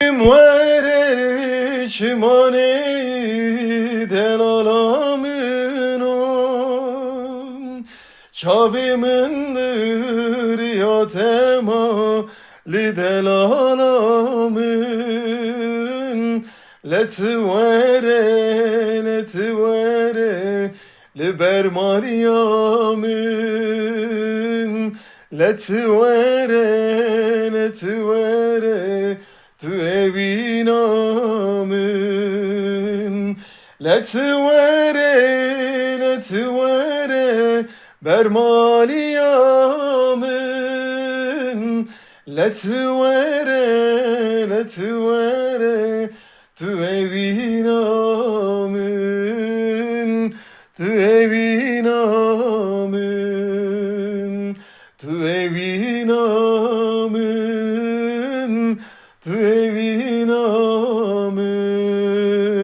Muere çimane delalamın çavimindir ya tema li delalamın letvere li bermariyamın letvere tu evinamın letvere bermaliyamın letvere tu evinamın